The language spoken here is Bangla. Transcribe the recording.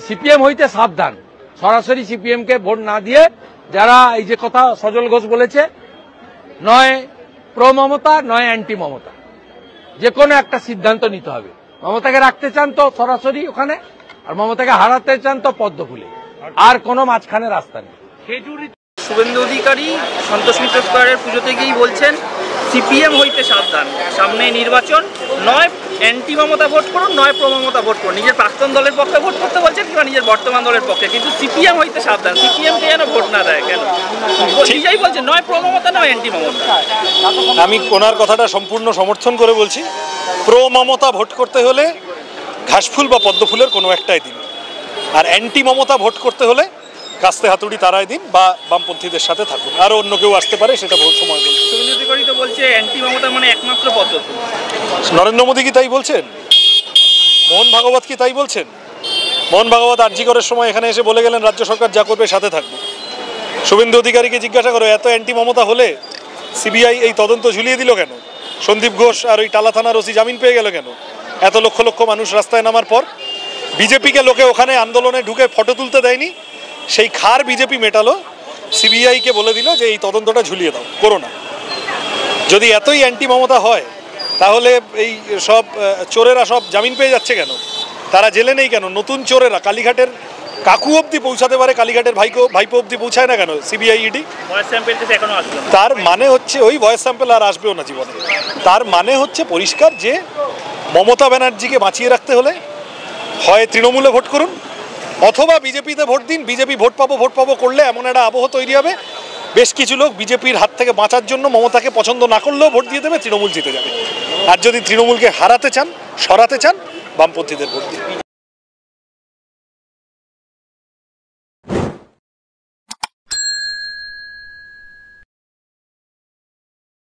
সিপিএম হইতে সাবধান, সরাসরি সিপিএম কে ভোট না দিয়ে যারা এই যে কথা সজল ঘোষ বলেছে, নয় প্রো মমতা নয় অ্যান্টি মমতা, যে কোনো একটা সিদ্ধান্ত নিতে হবে। মমতাকে রাখতে চান তো সরাসরি ওখানে, আর মমতাকে হারাতে চান তো পদ্ম ফুলে, আর কোনো মাঝখানে রাস্তা নেই। শুভেন্দু অধিকারী সন্তোষ মিত্র স্কয়ারের পুজোতে গিয়েই বলছেন সিপিএম হইতে সাবধান, সামনে নির্বাচন, নয় অ্যান্টি মমতা ভোট করুন নয় প্রো মমতা ভোট করুন। নিজের প্রাক্তন দলের পক্ষে ভোট করতে বলছেন কিংবা নিজের বর্তমান দলের পক্ষে, কিন্তু সিপিএম হইতে সাবধান, সিপিএমকে যেন ভোট না দেয়। কেন? নিজেই বলছেন নয় প্রো মমতা নয় অ্যান্টি মমতা। আমি ওনার কথাটা সম্পূর্ণ সমর্থন করে বলছি, প্রো মমতা ভোট করতে হলে ঘাসফুল বা পদ্মফুলের কোনো একটাই দিন, আর অ্যান্টি মমতা ভোট করতে হলে কাস্তে হাতুড়ি তারাই দিন বা বামপন্থীদের সাথে থাকুন, আরও অন্য কেউ আসতে পারে, সেটা বহু সময় বলছে। শুভেন্দু অধিকারী তো বলছে অ্যান্টি মমতা মানে একমাত্র পদ্ধতি। নরেন্দ্র মোদী কি তাই বলছেন? মোহন ভাগবত কি তাই বলছেন? মোহন ভাগবত আরজি করার সময় এখানে এসে বলে গেলেন রাজ্য সরকার যা করবে সাথে থাকবে। শুভেন্দু অধিকারীকে জিজ্ঞাসা করো, এত অ্যান্টি মমতা হলে সিবিআই এই তদন্ত ঝুলিয়ে দিল কেন? সন্দীপ ঘোষ আর ওই টালা থানার ওসি জামিন পেয়ে গেল কেন? এত লক্ষ লক্ষ মানুষ রাস্তায় নামার পর বিজেপিকে লোকে ওখানে আন্দোলনে ঢুকে ফটো তুলতে দেয়নি, সেই খার বিজেপি মেটালো, সিবিআইকে বলে দিল যে এই তদন্তটা ঝুলিয়ে দাও, করো না। যদি এতই অ্যান্টি মমতা হয় তাহলে এই সব চোরেরা সব জামিন পেয়ে যাচ্ছে কেন? তারা জেলে নেই কেন? নতুন চোরেরা কালীঘাটের কাকু অবধি পৌঁছাতে পারে, কালীঘাটের ভাইপো অবধি পৌঁছায় না কেন সিবিআই ইডি? তার মানে হচ্ছে ওই ভয়েস স্যাম্পেল আর আসবেও না জীবনে। তার মানে হচ্ছে পরিষ্কার যে মমতা ব্যানার্জিকে বাঁচিয়ে রাখতে হলে হয় তৃণমূলে ভোট করুন অথবা বিজেপিতে ভোট দিন। বিজেপি ভোট পাবো করলে এমন একটা আবহ তৈরি হবে, বেশ কিছু লোক বিজেপির হাত থেকে বাঁচার জন্য মমতাকে পছন্দ না করলেও ভোট দিয়ে দেবে, তৃণমূল জিতে যাবে। আর যদি তৃণমূলকে হারাতে চান, সরাতে চান, বামপন্থীদের ভোট দিন।